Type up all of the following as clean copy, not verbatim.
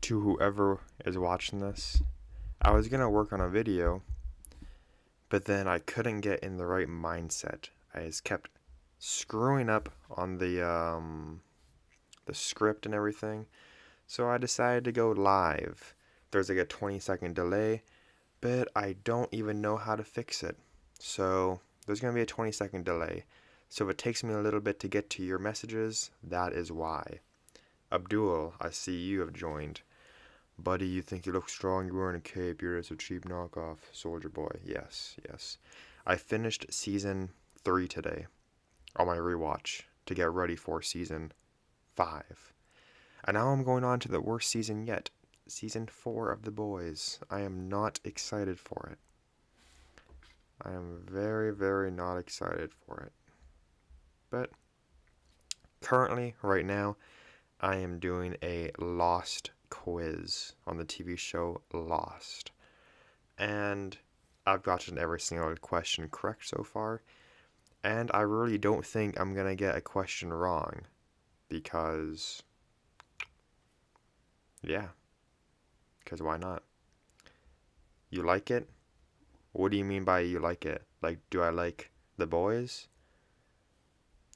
to whoever is watching this. I was gonna work on a video, but then I couldn't get in the right mindset. I just kept screwing up on the script and everything. So I decided to go live. There's like a 20-second delay, but I don't even know how to fix it. So there's gonna be a 20-second delay. So if it takes me a little bit to get to your messages, that is why. Abdul, I see you have joined. Buddy, you think you look strong, you're wearing a cape, you're just a cheap knockoff. Soldier Boy, yes, yes. I finished Season 3 today on my rewatch to get ready for Season 5. And now I'm going on to the worst season yet, Season 4 of The Boys. I am not excited for it. I am very, very not excited for it. But currently, right now, I am doing a Lost quiz on the TV show Lost. And I've gotten every single question correct so far. And I really don't think I'm going to get a question wrong. Because, yeah. Because why not? You like it? What do you mean by you like it? Like, do I like The Boys?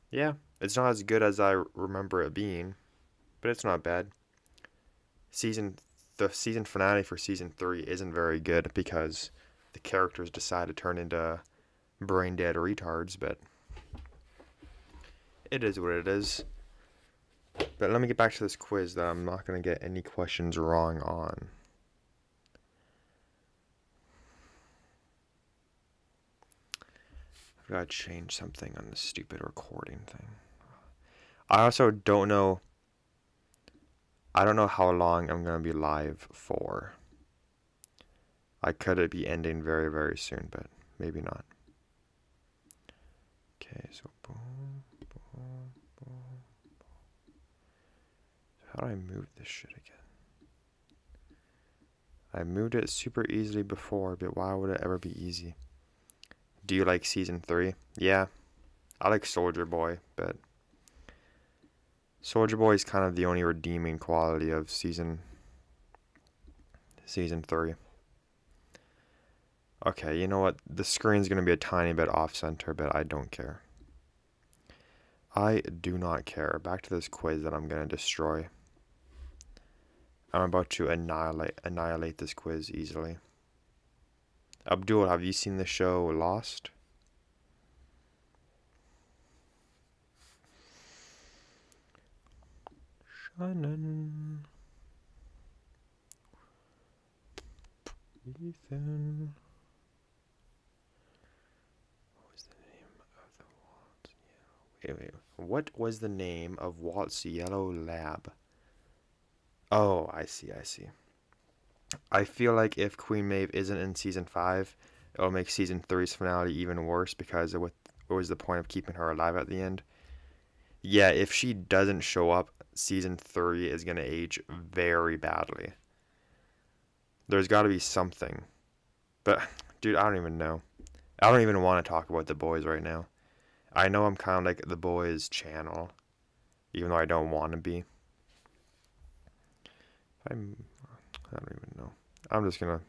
Yeah, it's not as good as I remember it being, but it's not bad. The season finale for Season 3 isn't very good because the characters decide to turn into brain dead retards, but it is what it is. But let me get back to this quiz that I'm not going to get any questions wrong on. I've got to change something on this stupid recording thing. I also don't know. I don't know how long I'm going to be live for. I could be ending very, very soon, but maybe not. Okay, so boom, boom, boom. How do I move this shit again? I moved it super easily before, but why would it ever be easy? Do you like Season 3? Yeah, I like Soldier Boy, but Soldier Boy is kind of the only redeeming quality of Season 3. Okay, you know what? The screen's going to be a tiny bit off-center, but I don't care. I do not care. Back to this quiz that I'm going to destroy. I'm about to annihilate this quiz easily. Abdul, have you seen the show Lost? Shannon. Ethan. What was the name of Walt's Yellow Lab? Oh, I see. I feel like if Queen Maeve isn't in Season 5, it'll make Season 3's finale even worse because what was the point of keeping her alive at the end? Yeah, if she doesn't show up, Season 3 is going to age very badly. There's got to be something. But, dude, I don't even know. I don't even want to talk about The Boys right now. I know I'm kind of like The Boys channel, even though I don't want to be. I don't even know. I'm just gonna.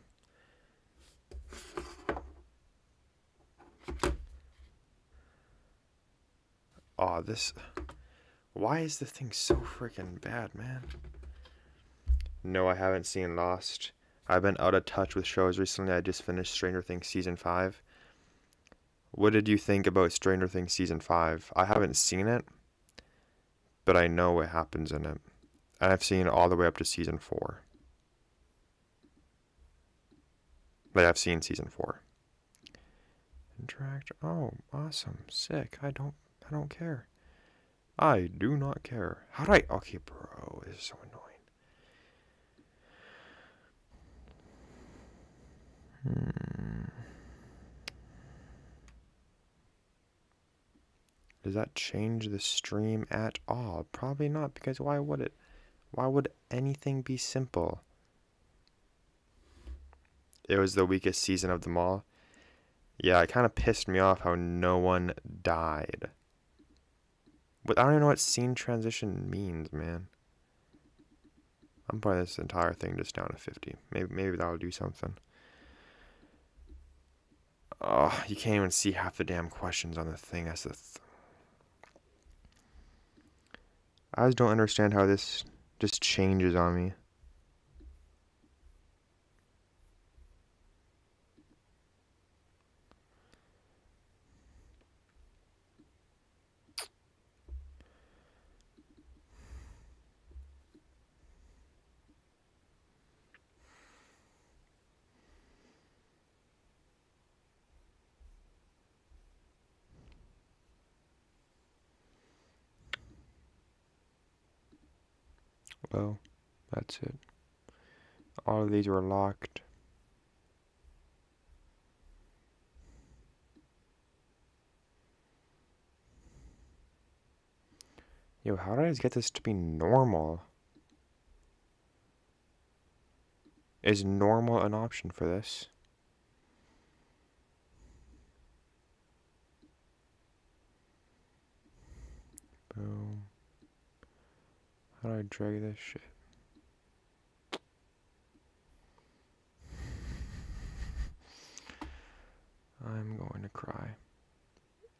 Oh, this. Why is this thing so freaking bad, man? No, I haven't seen Lost. I've been out of touch with shows recently. I just finished Stranger Things Season 5. What did you think about Stranger Things Season 5? I haven't seen it, but I know what happens in it. And I've seen it all the way up to Season 4. Like, I've seen Season 4. Interact. Oh, awesome. Sick. I don't care. I do not care. How do I... Okay, bro. This is so annoying. Does that change the stream at all? Probably not, because why would it? Why would anything be simple? It was the weakest season of them all. Yeah, it kind of pissed me off how no one died. But I don't even know what scene transition means, man. I'm putting this entire thing just down to 50. Maybe that'll do something. Oh, you can't even see half the damn questions on the thing. That's I just don't understand how this just changes on me. Well, that's it. All of these were locked. Yo, how did I get this to be normal? Is normal an option for this? Boom. How do I drag this shit? I'm going to cry.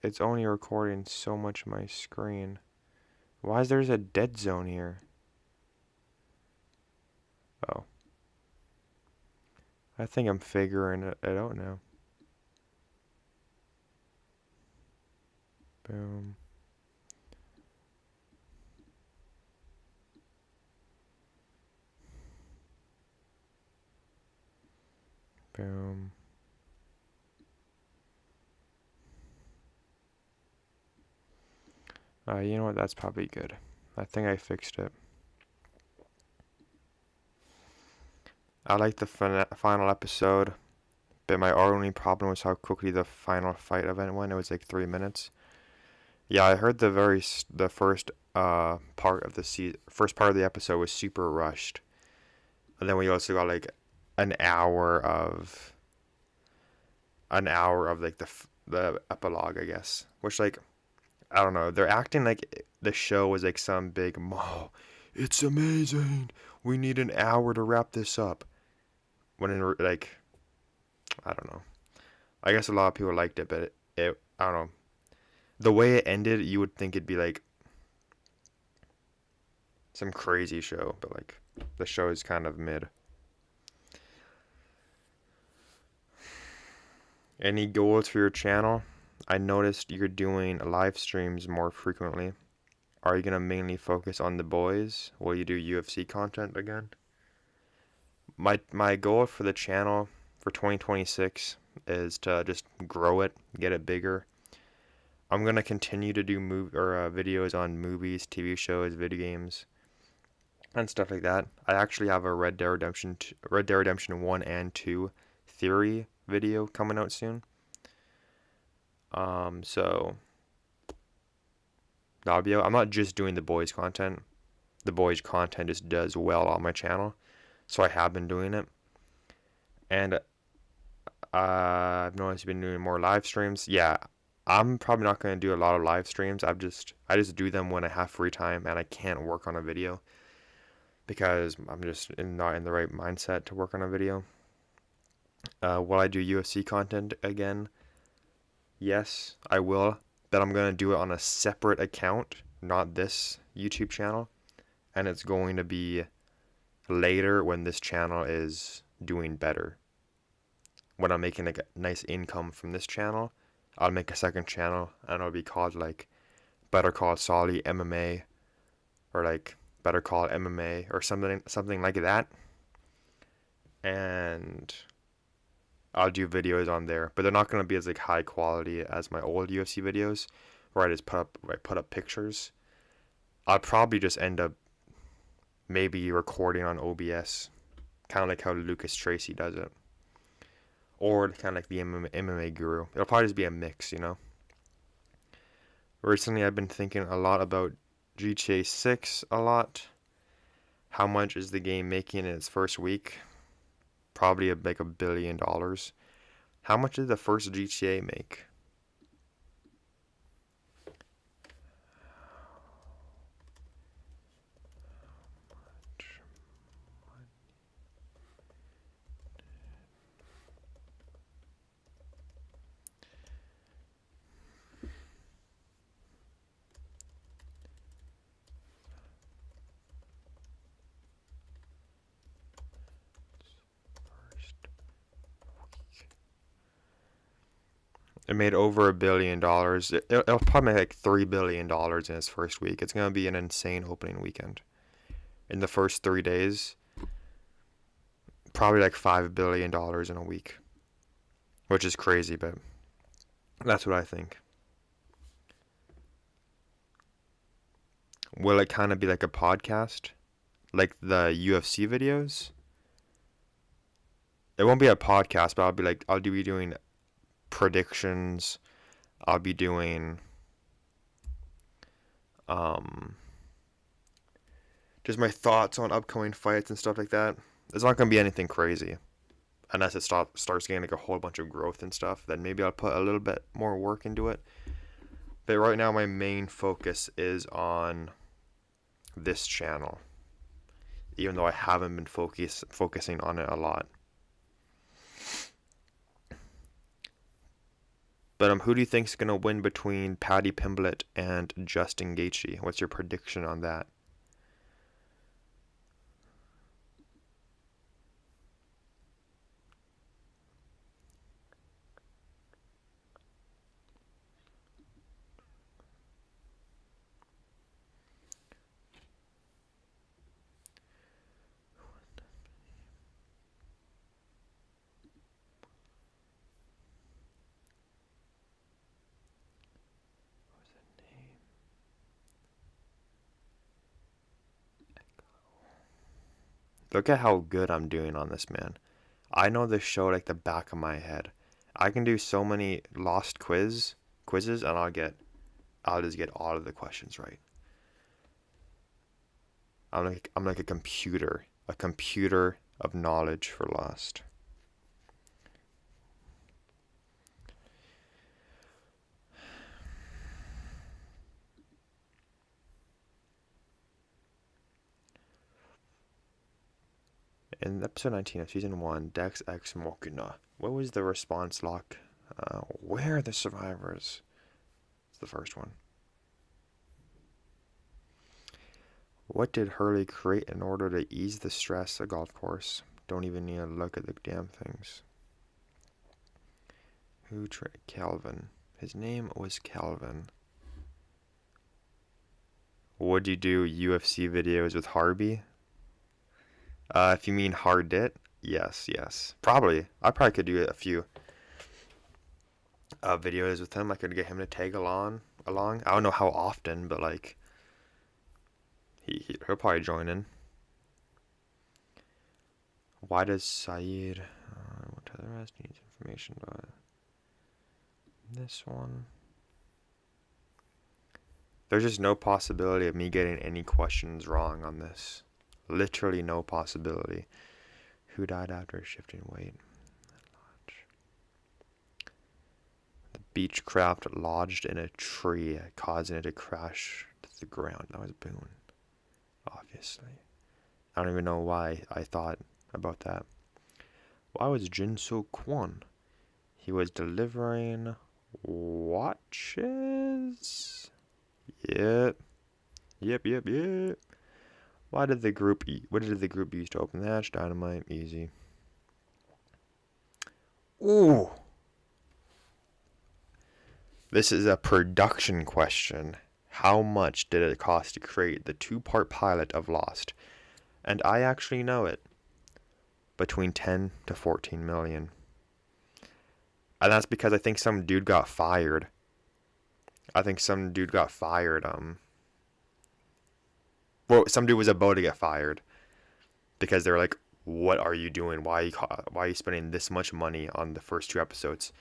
It's only recording so much of my screen. Why is there a dead zone here? Oh. I think I'm figuring it out now. Boom. Boom. You know what? That's probably good. I think I fixed it. I liked the final episode, but my only problem was how quickly the final fight event went. It was like 3 minutes. Yeah, I heard the first part of the first part of the episode was super rushed, and then we also got like an hour of like the epilogue, I guess. Which, like, I don't know. They're acting like the show was like some big, oh, it's amazing. We need an hour to wrap this up. When like, I don't know. I guess a lot of people liked it, but I don't know. The way it ended, you would think it'd be like some crazy show, but like the show is kind of mid. Any goals for your channel? I noticed you're doing live streams more frequently. Are you gonna mainly focus on the boys? Will you do UFC content again? My goal for the channel for 2026 is to just grow it, get it bigger. I'm gonna continue to do videos on movies, TV shows, video games, and stuff like that. I actually have a Red Dead Redemption 1 and 2 theory video coming out soon. So that'll be out. I'm not just doing the boys content. The boys content just does well on my channel, so I have been doing it. And I've noticed you've been doing more live streams. Yeah, I'm probably not going to do a lot of live streams. I just do them when I have free time and I can't work on a video because I'm just not in the right mindset to work on a video. Will I do UFC content again? Yes, I will, but I'm going to do it on a separate account, not this YouTube channel. And it's going to be later when this channel is doing better. When I'm making like a nice income from this channel, I'll make a second channel and it'll be called like Better Call Saul MMA or like Better Call MMA or something like that. And I'll do videos on there, but they're not going to be as like high quality as my old UFC videos where I just put up pictures. I'll probably just end up maybe recording on OBS, kind of like how Lucas Tracy does it. Or kind of like the MMA guru. It'll probably just be a mix, you know? Recently, I've been thinking a lot about GTA 6 a lot. How much is the game making in its first week? Probably like $1 billion. How much did the first GTA make? It made over $1 billion. It'll probably make like $3 billion in its first week. It's gonna be an insane opening weekend. In the first 3 days, probably like $5 billion in a week, which is crazy, but that's what I think. Will it kind of be like a podcast, like the UFC videos? It won't be a podcast, but I'll be doing predictions. I'll be doing um just my thoughts on upcoming fights and stuff like that. It's not gonna be anything crazy, unless it starts getting like a whole bunch of growth and stuff. Then maybe I'll put a little bit more work into it. But right now, my main focus is on this channel, even though I haven't been focusing on it a lot. But who do you think's gonna win between Paddy Pimblett and Justin Gaethje? What's your prediction on that? Look at how good I'm doing on this, man. I know this show like the back of my head. I can do so many lost quizzes, and I'll just get all of the questions right. I'm like a computer of knowledge for Lost. In episode 19 of season 1, Deus Ex Machina, what was the response lock? Where are the survivors? It's the first one. What did Hurley create in order to ease the stress of golf course? Don't even need to look at the damn things. Who tried Calvin? His name was Calvin. Would you do UFC videos with Harvey? If you mean Hardit, yes. Probably. I probably could do a few videos with him. I could get him to tag along. I don't know how often, but like he'll probably join in. Why does Saeed what to the rest needs information about this one? There's just no possibility of me getting any questions wrong on this. Literally no possibility. Who died after shifting weight? The Beechcraft lodged in a tree, causing it to crash to the ground. That was Boone, obviously. I don't even know why I thought about that. Why was Jinso Kwon? He was delivering watches? Yep. What did the group use to open the hatch? Dynamite. Easy. Ooh. This is a production question. How much did it cost to create the 2-part pilot of Lost? And I actually know it. Between 10 to 14 million. And that's because I think some dude got fired. Some dude was about to get fired because they were like, "What are you doing? Why are you spending this much money on the first 2 episodes?"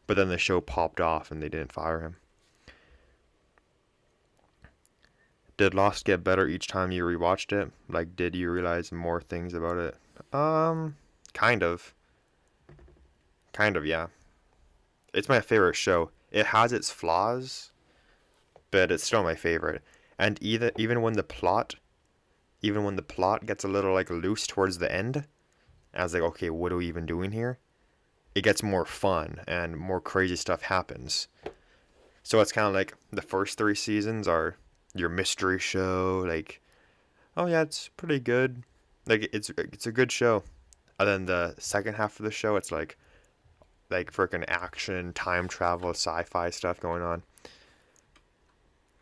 But then the show popped off and they didn't fire him. Did Lost get better each time you rewatched it? Like, did you realize more things about it? Kind of, yeah. It's my favorite show. It has its flaws, but it's still my favorite. And even when the plot gets a little like loose towards the end, I was like, okay, what are we even doing here? It gets more fun and more crazy stuff happens. So it's kind of like the first 3 seasons are your mystery show, like, oh yeah, it's pretty good. Like it's a good show. And then the second half of the show, it's like like freaking action, time travel, sci-fi stuff going on.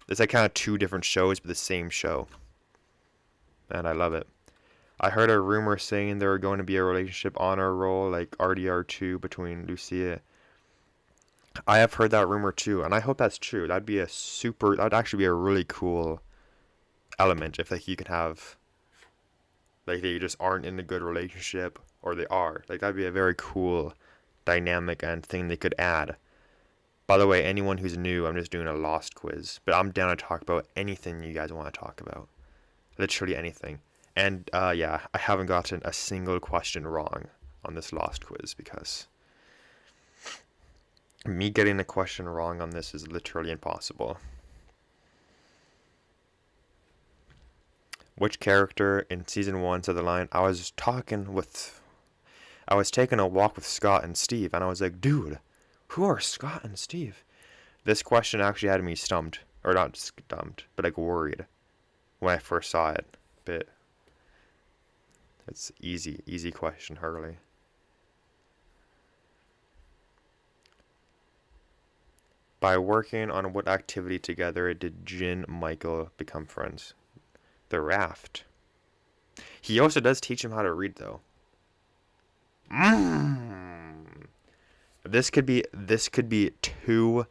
It's like kind of two different shows, but the same show. And I love it. I heard a rumor saying there were going to be a relationship honor roll, like RDR2 between Lucia. I have heard that rumor too, and I hope that's true. That'd actually be a really cool element if like you could have, like they just aren't in a good relationship, or they are. Like that'd be a very cool dynamic and thing they could add. By the way, anyone who's new, I'm just doing a Lost quiz, but I'm down to talk about anything you guys want to talk about. Literally anything. And yeah, I haven't gotten a single question wrong on this Lost quiz because me getting a question wrong on this is literally impossible. Which character in season 1 said the line, I was taking a walk with Scott and Steve, and I was like, dude, who are Scott and Steve? This question actually had me stumped. Or not stumped, but like worried when I first saw it. But it's easy question, Hurley. By working on what activity together did Jin and Michael become friends? The raft. He also does teach him how to read, though. This could be two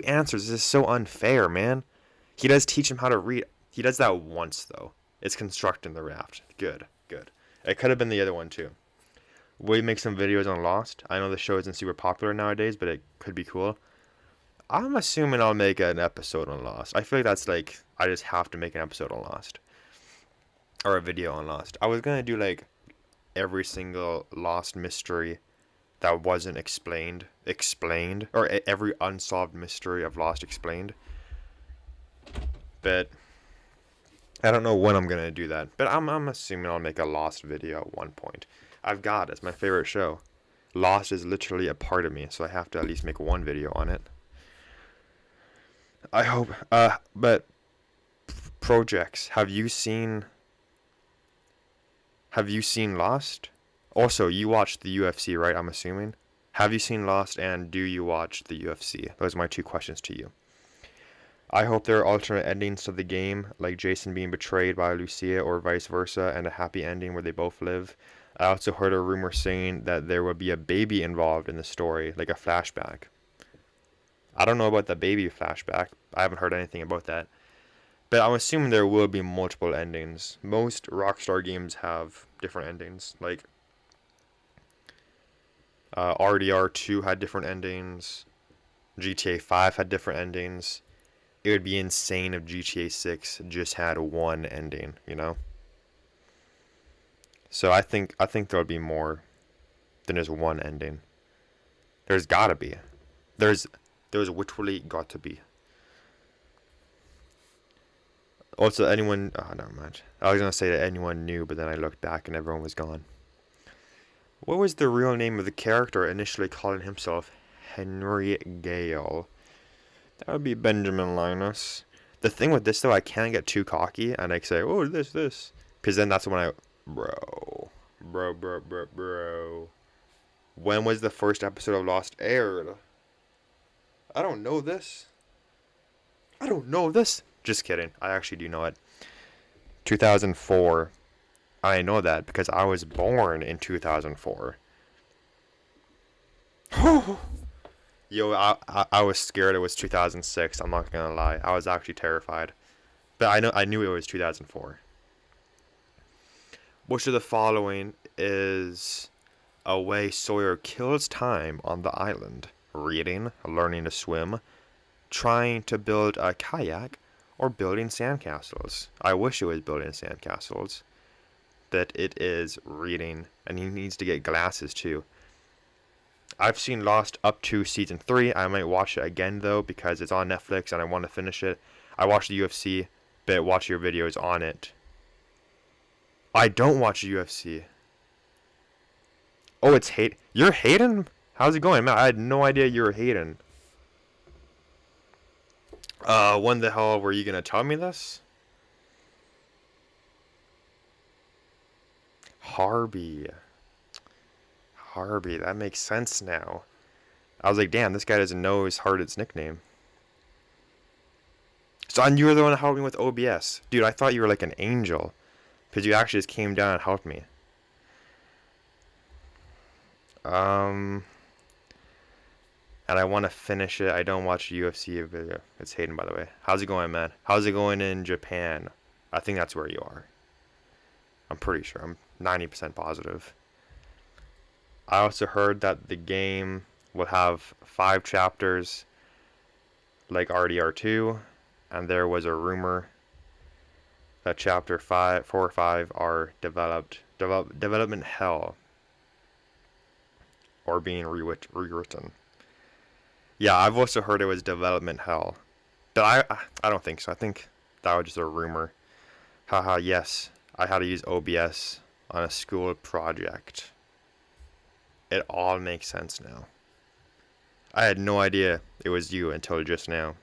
answers. This is so unfair, man. He does teach him how to read. He does that once, though. It's constructing the raft. Good. It could have been the other one, too. Will you make some videos on Lost? I know the show isn't super popular nowadays, but it could be cool. I'm assuming I'll make an episode on Lost. I feel like that's like, I just have to make an episode on Lost. Or a video on Lost. I was going to do like every single Lost mystery that wasn't explained. Or every unsolved mystery of Lost explained. But I don't know when I'm going to do that. But I'm assuming I'll make a Lost video at one point. I've got it. It's my favorite show. Lost is literally a part of me, so I have to at least make one video on it. I hope. But projects. Have you seen Lost? Also, you watched the UFC, right? I'm assuming. Have you seen Lost, and do you watch the UFC? Those are my two questions to you. I hope there are alternate endings to the game, like Jason being betrayed by Lucia or vice versa, and a happy ending where they both live. I also heard a rumor saying that there would be a baby involved in the story, like a flashback. I don't know about the baby flashback. I haven't heard anything about that. But I'm assuming there will be multiple endings. Most Rockstar games have different endings. Like RDR2 had different endings. GTA 5 had different endings. It would be insane if GTA 6 just had one ending, you know? So I think there'll be more than just one ending. There's gotta be. There's literally got to be. Also, anyone... Oh, never mind. I was going to say that anyone knew, but then I looked back and everyone was gone. What was the real name of the character initially calling himself Henry Gale? That would be Benjamin Linus. The thing with this, though, I can't get too cocky and I say, oh, this. Because then that's when I... Bro. When was the first episode of Lost aired? I don't know this. Just kidding. I actually do know it. 2004. I know that because I was born in 2004. Yo, I was scared it was 2006. I'm not gonna lie. I was actually terrified. But I knew it was 2004. Which of the following is a way Sawyer kills time on the island? Reading, learning to swim, trying to build a kayak, or building sandcastles. I wish it was building sandcastles. That it is reading, and he needs to get glasses too. I've seen Lost up to season 3. I might watch it again though because it's on Netflix and I want to finish it. I watch the UFC, but watch your videos on it. I don't watch the UFC. Oh, it's You're Hayden? How's it going, man? I had no idea you were Hayden. When the hell were you gonna tell me this? Harvey. Harvey, that makes sense now. I was like, damn, this guy doesn't know his Hardit's nickname. So, and you were the one that helped me with OBS. Dude, I thought you were like an angel. Because you actually just came down and helped me. And I want to finish it. I don't watch UFC video. It's Hayden, by the way. How's it going, man? How's it going in Japan? I think that's where you are. I'm pretty sure. I'm 90% positive. I also heard that the game will have 5 chapters like RDR2, and there was a rumor that chapter 4 or 5 are development hell, or being rewritten. Yeah, I've also heard it was development hell, but I don't think so. I think that was just a rumor. Haha, yes, I had to use OBS on a school project. It all makes sense now. I had no idea it was you until just now.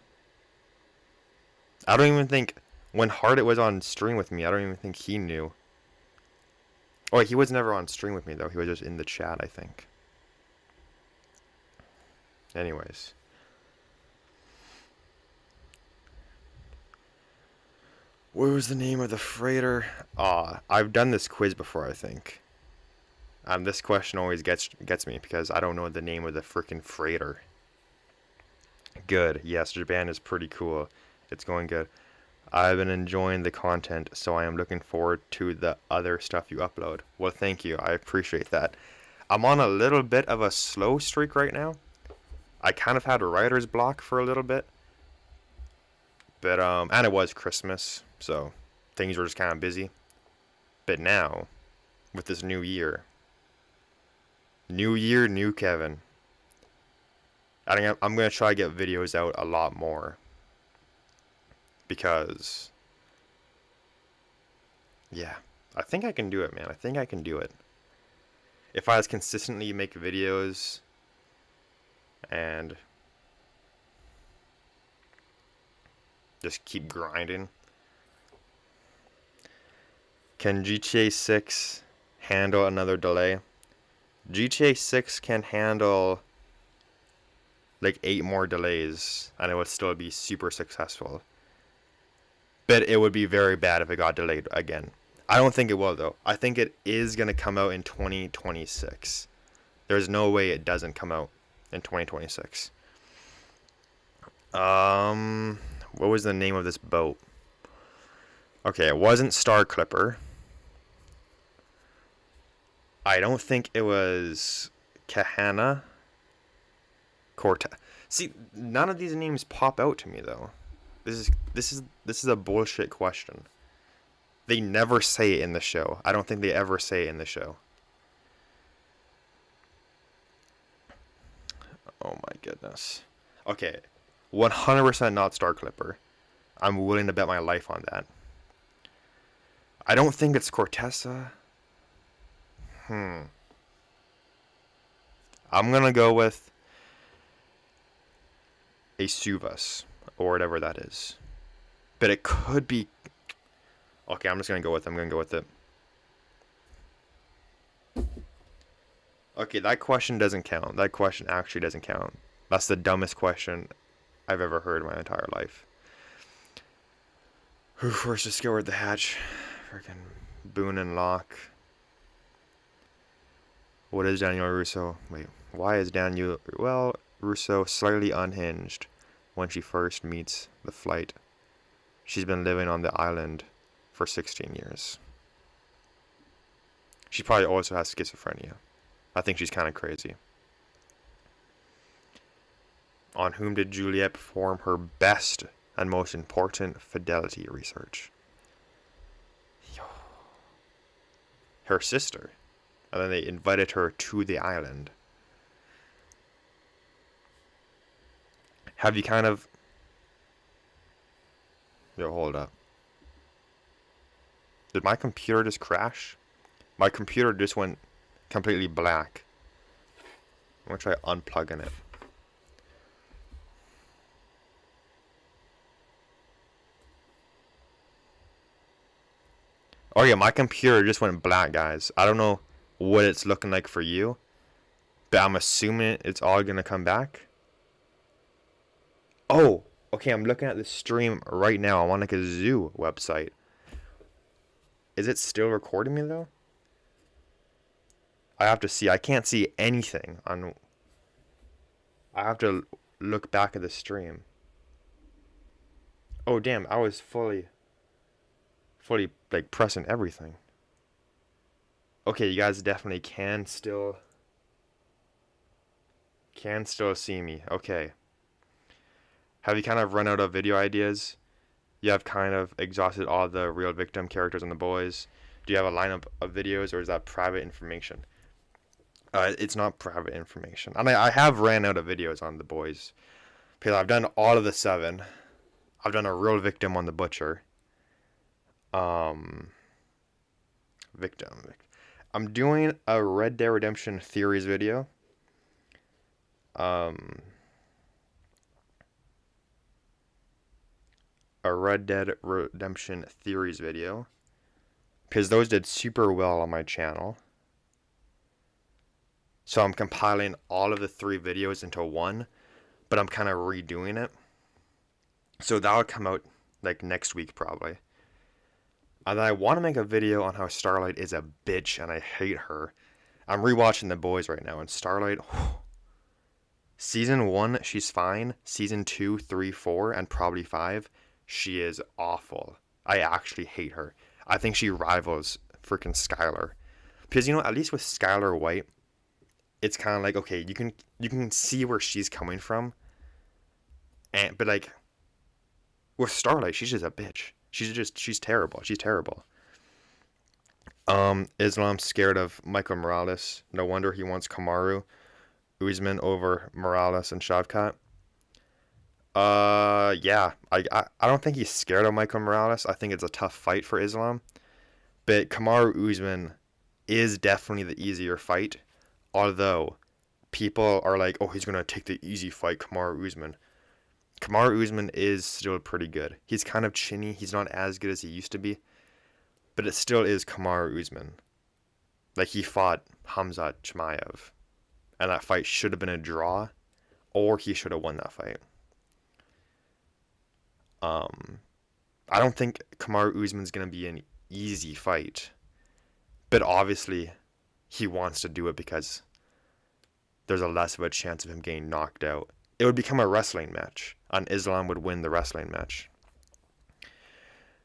I don't even think, when Hardit was on stream with me, I don't even think he knew. Oh, he was never on stream with me, though. He was just in the chat, I think. Anyways. What was the name of the freighter? I've done this quiz before, I think. This question always gets me because I don't know the name of the freaking freighter. Good. Yes, Japan is pretty cool. It's going good. I've been enjoying the content, so I am looking forward to the other stuff you upload. Well, thank you. I appreciate that. I'm on a little bit of a slow streak right now. I kind of had a writer's block for a little bit. But, and it was Christmas, so things were just kind of busy. But now, with this new year, new Kevin. I think I'm going to try to get videos out a lot more. Because, yeah, I think I can do it, man. I think I can do it. If I just consistently make videos and just keep grinding. Can GTA 6 handle another delay? GTA 6 can handle like 8 more delays and it would still be super successful. But it would be very bad if it got delayed again. I don't think it will, though. I think it is going to come out in 2026. There's no way it doesn't come out in 2026. What was the name of this boat? Okay, it wasn't Star Clipper. I don't think it was Kahana. Cortez. See, none of these names pop out to me, though. This is a bullshit question. They never say it in the show. I don't think they ever say it in the show. Oh my goodness. Okay, 100% not Star Clipper. I'm willing to bet my life on that. I don't think it's Cortesa. I'm gonna go with a Suvas, or whatever that is. But it could be... Okay, I'm just gonna go with it. I'm gonna go with it. Okay, that question doesn't count. That question actually doesn't count. That's the dumbest question I've ever heard in my entire life. Where's the scour the hatch? Freaking Boone and Locke. What is Daniel Russo? Wait, why is Daniel... Well, Russo slightly unhinged when she first meets the flight. She's been living on the island for 16 years. She probably also has schizophrenia. I think she's kind of crazy. On whom did Juliet perform her best and most important fidelity research? Her sister. And then they invited her to the island. Have you kind of... Yo, hold up. Did my computer just crash? My computer just went completely black. I'm gonna try unplugging it. Oh yeah, my computer just went black, guys. I don't know what it's looking like for you, But I'm assuming it's all gonna come back. Oh, okay, I'm looking at the stream right now. I'm on like a zoo website. Is it still recording me though? I have to see. I can't see anything on. I have to look back at the stream. Oh damn, I was fully like pressing everything. Okay, you guys definitely can still see me. Okay. Have you kind of run out of video ideas? You have kind of exhausted all the real victim characters and the boys. Do you have a lineup of videos, or is that private information? It's not private information. And I have ran out of videos on the boys. Because I've done all of the 7. I've done a real victim on the butcher. Victim. I'm doing a Red Dead Redemption theories video. A Red Dead Redemption theories video. Because those did super well on my channel. So I'm compiling all of the 3 videos into one, but I'm kind of redoing it. So that'll come out like next week probably. And then I want to make a video on how Starlight is a bitch and I hate her. I'm rewatching The Boys right now, and Starlight, Season 1, she's fine. Season 2, 3, 4, and probably 5, she is awful. I actually hate her. I think she rivals freaking Skylar. Because, you know, at least with Skylar White, it's kind of like, okay, you can see where she's coming from. But like, with Starlight, she's just a bitch. She's terrible. She's terrible. Islam's scared of Michael Morales. No wonder he wants Kamaru Usman over Morales and Shavkat. Yeah. I don't think he's scared of Michael Morales. I think it's a tough fight for Islam. But Kamaru Usman is definitely the easier fight. Although, people are like, oh, he's going to take the easy fight, Kamaru Usman. Kamaru Usman is still pretty good. He's kind of chinny. He's not as good as he used to be. But it still is Kamaru Usman. Like, he fought Khamzat Chimaev. And that fight should have been a draw. Or he should have won that fight. I don't think Kamaru Usman's going to be an easy fight. But obviously, he wants to do it because there's a less of a chance of him getting knocked out. It would become a wrestling match, and Islam would win the wrestling match.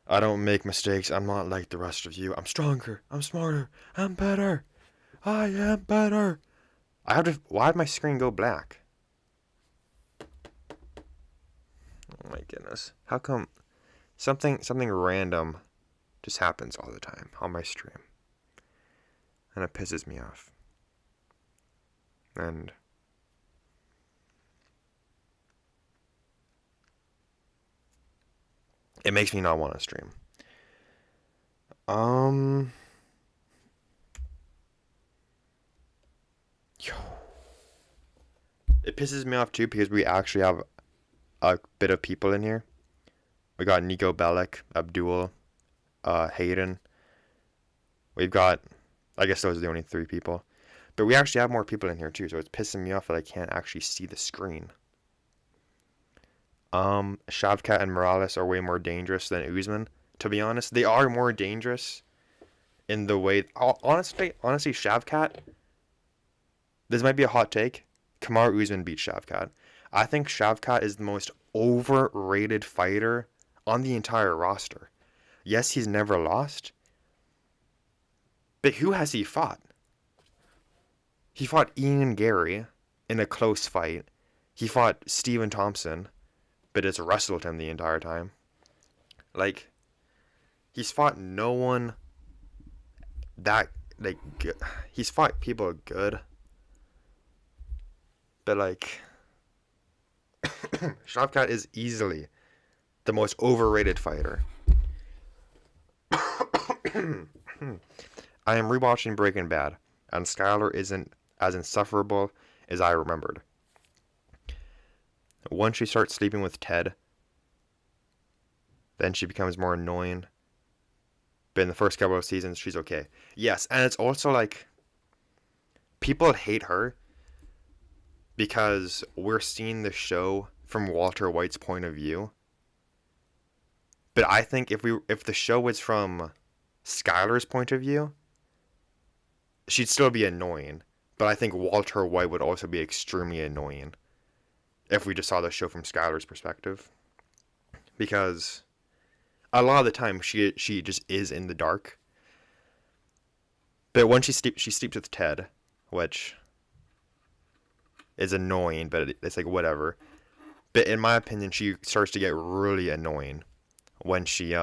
I don't make mistakes. I'm not like the rest of you. I'm stronger. I'm smarter. I'm better. I am better. Why'd my screen go black? Oh my goodness. How come something random just happens all the time on my stream? And it pisses me off. And it makes me not want to stream. It pisses me off too because we actually have a bit of people in here. We got Nico Bellic, Abdul, Hayden. We've got, I guess those are the only 3 people. But we actually have more people in here too, so it's pissing me off that I can't actually see the screen. Shavkat and Morales are way more dangerous than Usman. To be honest, they are more dangerous in the way... Honestly, Shavkat... This might be a hot take. Kamaru Usman beat Shavkat. I think Shavkat is the most overrated fighter on the entire roster. Yes, he's never lost. But who has he fought? He fought Ian Gary in a close fight. He fought Stephen Thompson, but it's wrestled him the entire time. Like, he's fought no one that, like, good. He's fought people good. But, like, Shavkat is easily the most overrated fighter. I am rewatching Breaking Bad, and Skylar isn't as insufferable as I remembered. Once she starts sleeping with Ted, then she becomes more annoying. But in the first couple of seasons, she's okay. Yes, and it's also like, people hate her because we're seeing the show from Walter White's point of view. But I think if the show was from Skylar's point of view, she'd still be annoying. But I think Walter White would also be extremely annoying if we just saw the show from Skylar's perspective. Because a lot of the time she just is in the dark. But when she sleeps with Ted, which is annoying, but it's like whatever. But in my opinion, she starts to get really annoying when she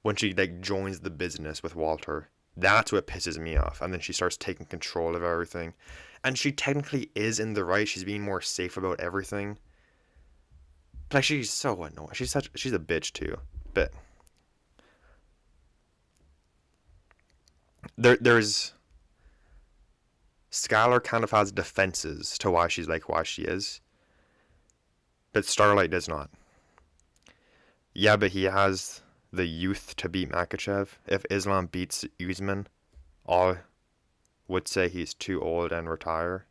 like joins the business with Walter. That's what pisses me off. And then she starts taking control of everything. And she technically is in the right. She's being more safe about everything. But like, she's so annoying. She's a bitch too. But there's Skylar kind of has defenses to why she's like why she is. But Starlight does not. Yeah, but he has the youth to beat Makhachev. If Islam beats Usman, all would say he's too old and retire.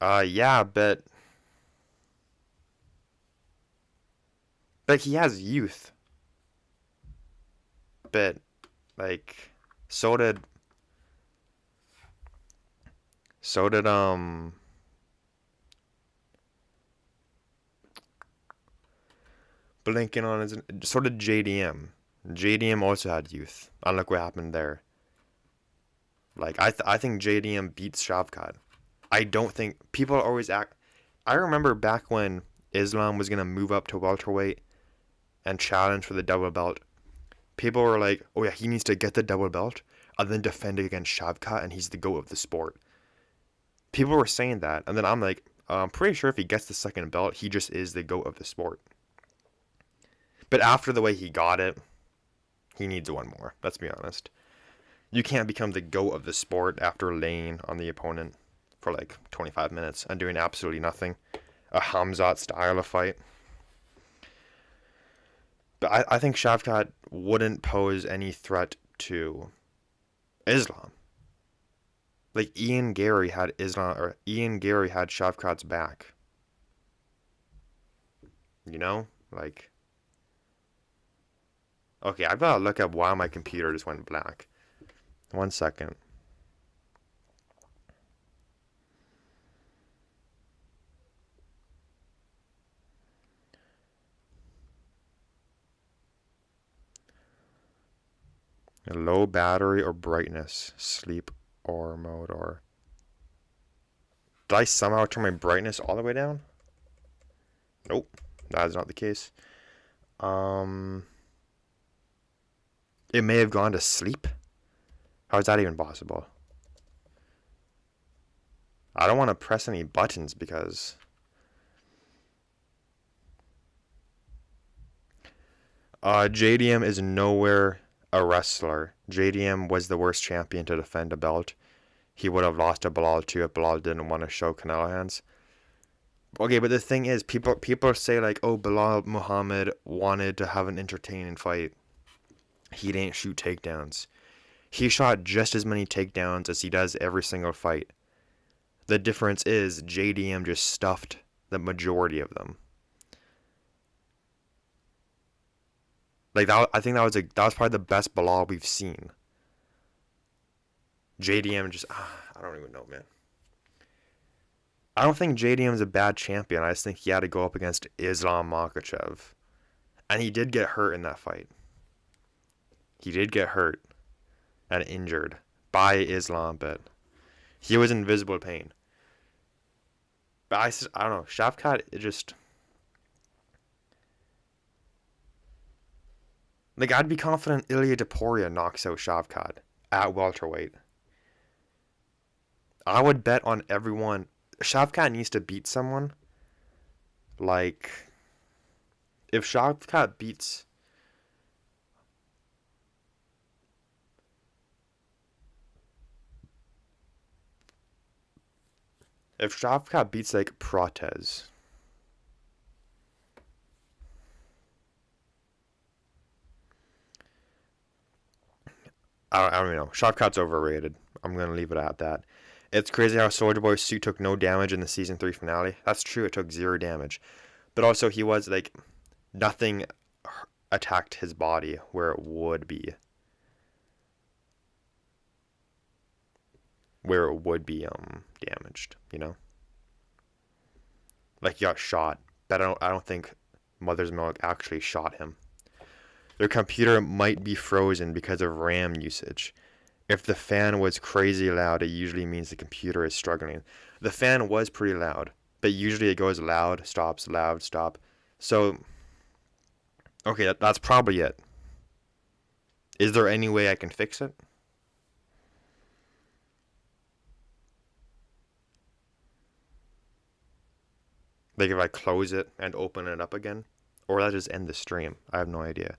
Yeah, but he has youth. But like, so did blinking on his. So did JDM. JDM also had youth. And look what happened there. Like, I think JDM beats Shavkat. I don't think people always act. I remember back when Islam was gonna move up to welterweight and challenge for the double belt. People were like, "Oh yeah, he needs to get the double belt and then defend it against Shavkat, and he's the GOAT of the sport." People were saying that, and then I'm like, I'm pretty sure if he gets the second belt, he just is the GOAT of the sport. But after the way he got it, he needs one more. Let's be honest. You can't become the GOAT of the sport after laying on the opponent for like 25 minutes and doing absolutely nothing. A Hamzat style of fight. But I think Shavkat wouldn't pose any threat to Islam. Like Ian Gary had Shavkat's back. You know? Like, okay, I've got to look up why my computer just went black. 1 second. Low battery or brightness, sleep or mode or. Did I somehow turn my brightness all the way down? Nope, that is not the case. It may have gone to sleep. How is that even possible? I don't want to press any buttons because JDM is nowhere a wrestler. JDM was the worst champion to defend a belt. He would have lost to Bilal too if Bilal didn't want to show Canelo hands. Okay, but the thing is, people say like, oh, Bilal Muhammad wanted to have an entertaining fight. He didn't shoot takedowns. He shot just as many takedowns as he does every single fight. The difference is JDM just stuffed the majority of them. Like that, I think that was probably the best Bilal we've seen. JDM just, I don't even know, man. I don't think JDM is a bad champion. I just think he had to go up against Islam Makhachev. And he did get hurt in that fight. He did get hurt and injured by Islam, but he was in visible pain. But I don't know. Shavkat, it just. Like, I'd be confident Ilia Topuria knocks out Shavkat at welterweight. I would bet on everyone. Shavkat needs to beat someone. Like, if Shavkat beats. If Shavkat beats, like, Protez. I don't even know. Shavkat's overrated. I'm gonna leave it at that. It's crazy how Soldier Boy's suit took no damage in the season 3 finale. That's true, it took 0 damage. But also, he was like, nothing attacked his body where it would be. Damaged, you know? Like he got shot. But I don't think Mother's Milk actually shot him. Their computer might be frozen because of RAM usage. If the fan was crazy loud, it usually means the computer is struggling. The fan was pretty loud, but usually it goes loud, stops, loud, stop. So, okay, that's probably it. Is there any way I can fix it? Like if I close it and open it up again? Or will I just end the stream? I have no idea.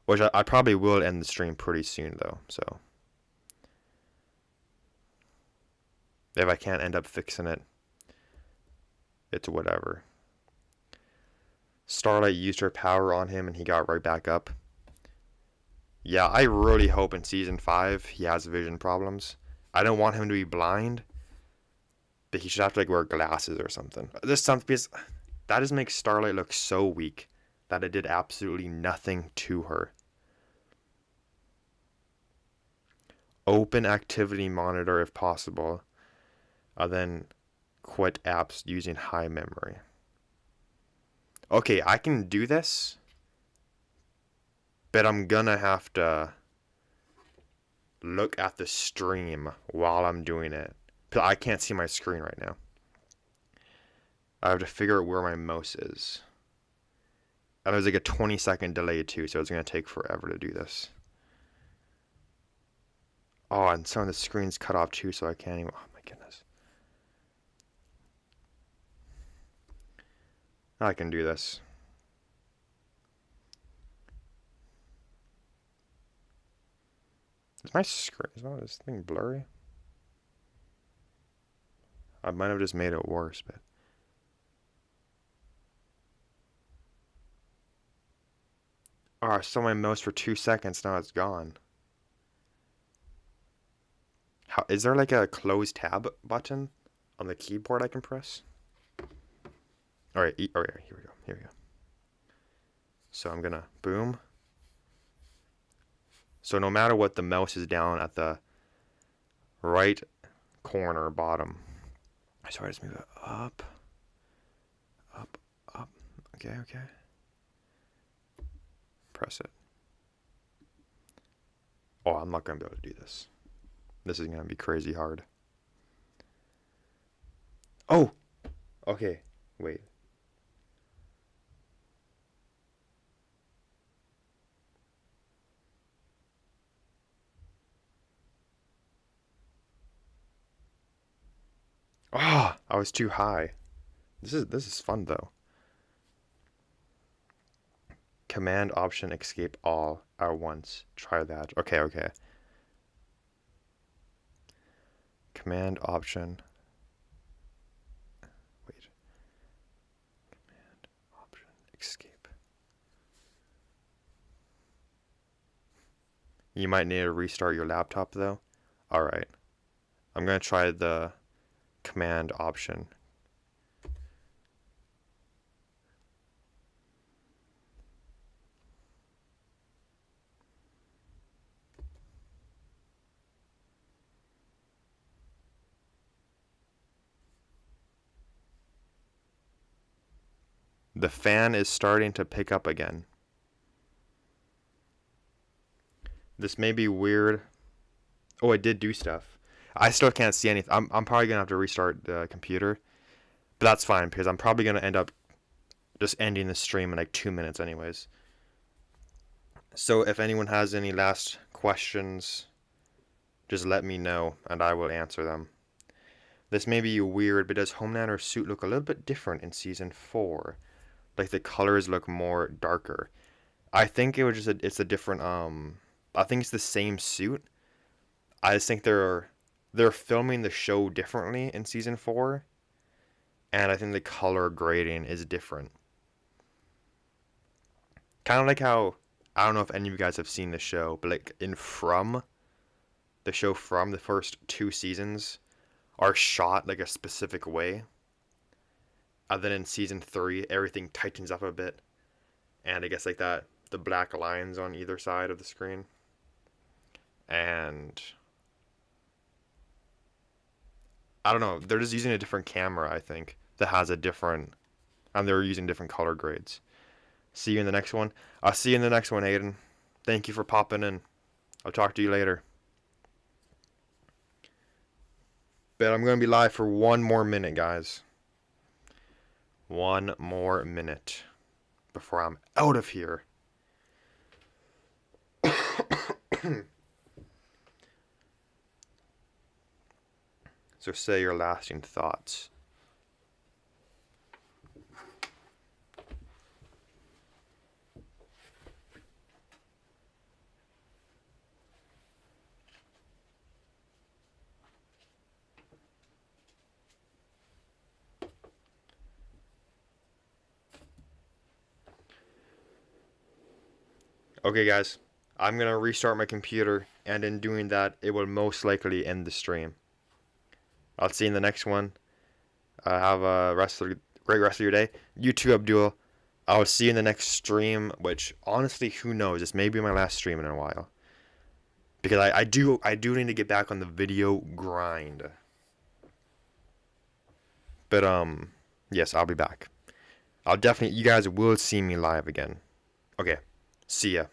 Which I probably will end the stream pretty soon though, so. If I can't end up fixing it, it's whatever. Starlight used her power on him and he got right back up. Yeah, I really hope in season 5 he has vision problems. I don't want him to be blind, but he should have to like wear glasses or something. There's something because that just makes Starlight look so weak that it did absolutely nothing to her. Open activity monitor if possible. Then quit apps using high memory. Okay, I can do this, but I'm gonna have to look at the stream while I'm doing it. I can't see my screen right now. I have to figure out where my mouse is. And there's like a 20-second delay too, so it's gonna take forever to do this. Oh, and some of the screen's cut off too, so I can't even. Oh my goodness. I can do this. Is my screen, is this thing blurry? I might have just made it worse, but. Oh, I saw my mouse for 2 seconds, now it's gone. How, is there like a close tab button on the keyboard I can press? Alright, here we go. So I'm gonna, boom. So no matter what, the mouse is down at the right corner bottom. So I just move it up, up, up. Okay. Press it. Oh, I'm not gonna be able to do this. This is gonna be crazy hard. Oh! Okay, wait. Ah, I was too high. This is fun though. Command Option Escape all at once. Try that. Okay. Command Option. Wait. Command Option Escape. You might need to restart your laptop though. Alright. I'm gonna try the Command Option. The fan is starting to pick up again. This may be weird. Oh, it did do stuff. I still can't see anything. I'm probably gonna have to restart the computer, but that's fine because I'm probably gonna end up just ending the stream in like 2 minutes anyways. So if anyone has any last questions, just let me know and I will answer them. This may be weird, but does Homelander's suit look a little bit different in season 4? Like the colors look more darker. I think it was just it's a different I think it's the same suit. I just think they're filming the show differently in season 4, and I think the color grading is different. Kind of like how, I don't know if any of you guys have seen the show, but like in From, the show from the first 2 seasons are shot like a specific way. And then in season 3, everything tightens up a bit. And I guess like that, the black lines on either side of the screen. And I don't know, they're just using a different camera, I think, that has a different, and they're using different color grades. See you in the next one. I'll see you in the next one, Aiden. Thank you for popping in. I'll talk to you later. But I'm going to be live for 1 more minute, guys. 1 more minute before I'm out of here. So say your lasting thoughts. Okay, guys, I'm going to restart my computer, and in doing that, it will most likely end the stream. I'll see you in the next one. Have a great rest of your day. You too, Abdul. I'll see you in the next stream, which, honestly, who knows? This may be my last stream in a while. Because I do need to get back on the video grind. But, yes, I'll be back. You guys will see me live again. Okay, see ya.